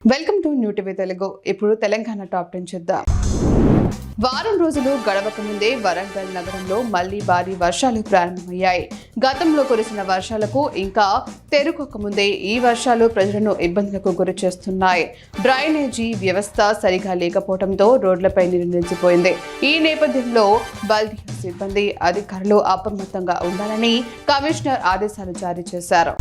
Welcome to new TV Telugu. ఇప్పుడు Telangana top 10 చూద్దాం. వారం రోజులు గడవక ముందే వరంగల్ నగరంలో మళ్లీ భారీ వర్షాలు ప్రారంభమయ్యాయి. గతంలో కురిసిన వర్షాలకు ఇంకా తెరుకోక ముందే ఈ వర్షాలు ప్రజలను ఇబ్బందులకు గురి చేస్తున్నాయి. డ్రైనేజీ వ్యవస్థ సరిగా లేకపోవడంతో రోడ్లపై నీరు నిలిచిపోయింది. ఈ నేపథ్యంలో బల్దియా సిబ్బంది అధికారులు అప్రమత్తంగా ఉండాలని కమిషనర్ ఆదేశాలు జారీ చేశారు.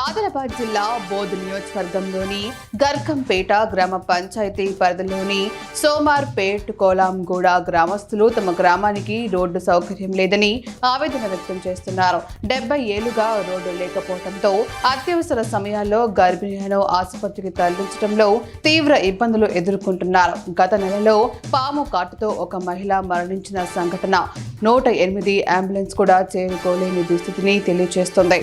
ఆదిలాబాద్ జిల్లా బోధ్ నియోజకవర్గంలోని గర్కంపేట గ్రామ పంచాయతీ పరిధిలోని సోమార్పేట్ కోలాంగూడ గ్రామస్తులు తమ గ్రామానికి రోడ్డు సౌకర్యం లేదని ఆవేదన వ్యక్తం చేస్తున్నారు. 70 ఏళ్లుగా రోడ్డు లేకపోవడంతో అత్యవసర సమయాల్లో గర్భిణులను ఆసుపత్రికి తరలించడంలో తీవ్ర ఇబ్బందులు ఎదుర్కొంటున్నారు. గత నెలలో పాము కాటుతో ఒక మహిళ మరణించిన సంఘటన 108 అంబులెన్స్ కూడా చేరుకోలేని దుస్థితిని తెలియజేస్తోంది.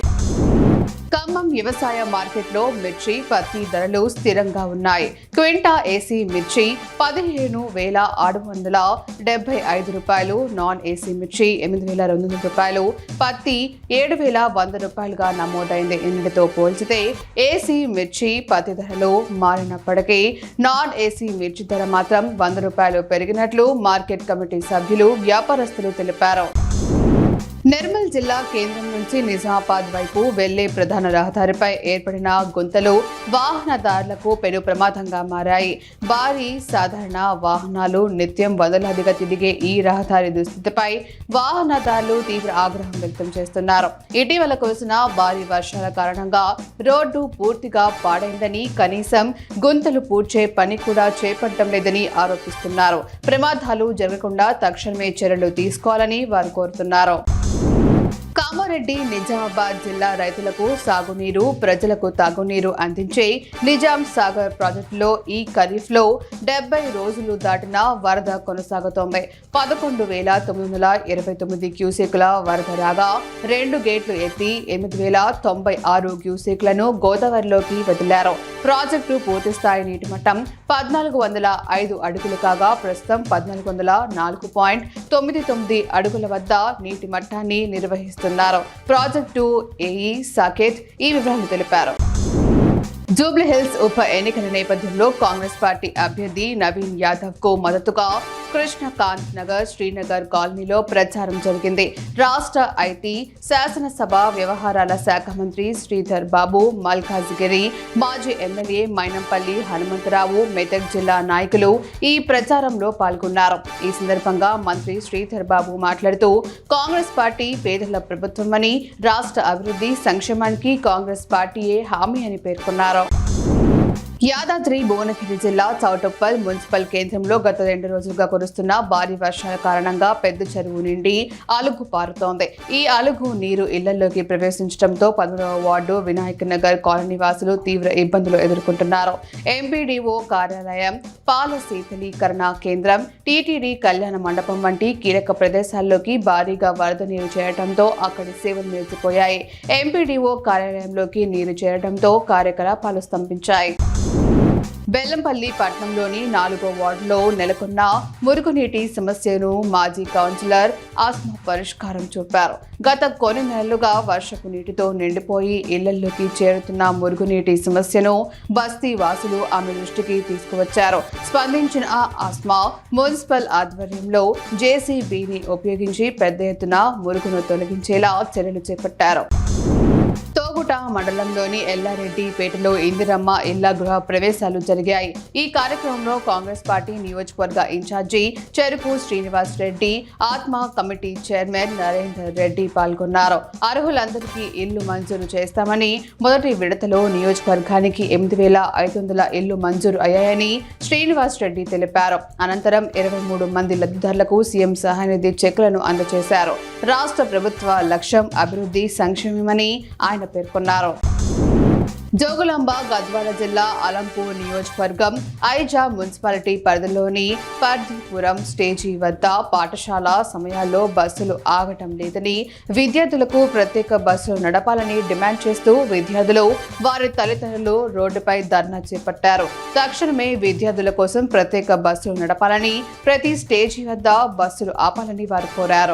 ఖమ్మం వ్యవసాయ మార్కెట్లో మిర్చి, పత్తి ధరలు స్థిరంగా ఉన్నాయి. క్వింటా ఏసీ మిర్చి 15,675 రూపాయలు, నాన్ ఏసీ మిర్చి 8,200 రూపాయలు, పత్తి 7,100 రూపాయలుగా నమోదైంది. నిన్నటితో పోల్చితే ఏసీ మిర్చి, పత్తి ధరలు మారినప్పటికీ నాన్ ఏసీ మిర్చి ధర మాత్రం 100 రూపాయలు పెరిగినట్లు మార్కెట్ కమిటీ సభ్యులు, వ్యాపారస్తులు తెలిపారు. నిర్మల్ జిల్లా కేంద్రం నుంచి నిజామాబాద్ వైపు వెళ్లే ప్రధాన రహదారిపై ఏర్పడిన గుంతలు వాహనదారులకు పెను ప్రమాదంగా మారాయి. భారీ సాధారణ వాహనాలు నిత్యం వందలాదిగా తిరిగే ఈ రహదారి దుస్థితిపై వాహనదారులు తీవ్ర ఆగ్రహం వ్యక్తం చేస్తున్నారు. ఇటీవల కురిసిన భారీ వర్షాల కారణంగా రోడ్డు పూర్తిగా పాడైందని, కనీసం గుంతలు పూడ్చే పని కూడా చేపట్టడం లేదని ఆరోపిస్తున్నారు. ప్రమాదాలు జరగకుండా తక్షణమే చర్యలు తీసుకోవాలని వారు కోరుతున్నారు. కామారెడ్డి నిజామాబాద్ జిల్లా రైతులకు సాగునీరు, ప్రజలకు తాగునీరు అందించే నిజాం సాగర్ ప్రాజెక్టులో ఈ ఖరీఫ్లో 70 రోజులు దాటిన వరద కొనసాగుతోంది. 11,929 క్యూసెక్ల వరద రాగా 2 గేట్లు ఎత్తి 8,096 క్యూసెక్లను గోదావరిలోకి వదిలారు. ప్రాజెక్టు పూర్తిస్థాయి నీటి మట్టం 1,405 అడుగులు కాగా ప్రస్తుతం 1,404.99 అడుగుల వద్ద నీటి మట్టాన్ని నిర్వహిస్తున్నారు. ప్రాజెక్టు ఏఈ సాకేత్ ఈ వివరాలు తెలిపారు. జూబ్లీహిల్స్ ఉప ఎన్నికల నేపథ్యంలో కాంగ్రెస్ పార్టీ అభ్యర్థి నవీన్ యాదవ్ కు మద్దతుగా కృష్ణకాంత్ నగర్, శ్రీనగర్ కాలనీలో ప్రచారం జరిగింది. రాష్ట్ర ఐటీ, శాసనసభ వ్యవహారాల శాఖ మంత్రి శ్రీధర్ బాబు, మల్కాజ్గిరి మాజీ ఎమ్మెల్యే మైనంపల్లి హనుమంతరావు, మెదక్ జిల్లా నాయకులు ఈ ప్రచారంలో పాల్గొన్నారు. ఈ సందర్భంగా మంత్రి శ్రీధర్ బాబు మాట్లాడుతూ కాంగ్రెస్ పార్టీ పేదల ప్రభుత్వమని, రాష్ట్ర అభివృద్ధి సంక్షేమానికి కాంగ్రెస్ పార్టీయే హామీ అని పేర్కొన్నారు. యాదాద్రి భువనగిరి జిల్లా చౌటుప్పల్ మున్సిపల్ కేంద్రంలో గత 2 రోజులుగా కురుస్తున్న భారీ వర్షాల కారణంగా పెద్ద చెరువు నిండి అలుగు పారుతోంది. ఈ అలుగు నీరు ఇళ్లలోకి ప్రవేశించడంతో 11వ వార్డు వినాయక్ నగర్ కాలనీ వాసులు తీవ్ర ఇబ్బందులు ఎదుర్కొంటున్నారు. ఎంపీడీఓ కార్యాలయం, పాల శీతలీకరణ కేంద్రం, టీటీడీ కళ్యాణ మండపం వంటి కీలక ప్రదేశాల్లోకి భారీగా వరద నీరు చేరడంతో అక్కడి సేవలు నిలిచిపోయాయి. ఎంపీడీఓ కార్యాలయంలోకి నీరు చేరడంతో కార్యకలాపాలు స్తంభించాయి. బెల్లంపల్లి పట్టణంలోని 4వ వార్డులో నెలకొన్న మురుగునీటి సమస్యను మాజీ కౌన్సిలర్ ఆస్మా పరిష్కారం చూపారు. గత కొన్ని నెలలుగా వర్షపు నీటితో నిండిపోయి ఇళ్లలోకి చేరుతున్న మురుగునీటి సమస్యను బస్తీ వాసులు ఆమె దృష్టికి తీసుకువచ్చారు. స్పందించిన ఆస్మా మున్సిపల్ ఆధ్వర్యంలో జేసీబీని ఉపయోగించి పెద్ద ఎత్తున మురుగును తొలగించేలా చర్యలు చేపట్టారు. తోగుట మండలంలోని ఎల్లారెడ్డిపేటలో ఇందిరమ్మ ఇళ్ల గృహ ప్రవేశాలు జరిగాయి. ఈ కార్యక్రమంలో కాంగ్రెస్ పార్టీ నియోజకవర్గ ఇన్ఛార్జి చెరుకు శ్రీనివాస్ రెడ్డి, ఆత్మ కమిటీ చైర్మన్ నరేందర్ రెడ్డి పాల్గొన్నారు. అర్హులందరికీ ఇళ్లు మంజూరు చేస్తామని, మొదటి విడతలో నియోజకవర్గానికి 8,500 ఇళ్లు మంజూరు అయ్యాయని శ్రీనివాస్ రెడ్డి తెలిపారు. అనంతరం 23 మంది లబ్ధిదారులకు సీఎం సహాయనిధి చెక్కులను అందజేశారు. రాష్ట్ర ప్రభుత్వ లక్ష్యం అభివృద్ధి సంక్షేమమని ఆయన పేర్కొన్నారు. జోగులాంబ గద్వాల జిల్లా అలంపూర్ నియోజకవర్గం ఐజా మున్సిపాలిటీ పరిధిలోని పర్దిపురం స్టేజీ వద్ద పాఠశాల సమయాల్లో బస్సులు ఆగటం లేదని, విద్యార్థులకు ప్రత్యేక బస్సులు నడపాలని డిమాండ్ చేస్తూ విద్యార్థులు, వారి తల్లిదండ్రులు రోడ్డుపై ధర్నా చేపట్టారు. తక్షణమే విద్యార్థుల కోసం ప్రత్యేక బస్సులు నడపాలని, ప్రతి స్టేజీ వద్ద బస్సులు ఆపాలని వారు కోరారు.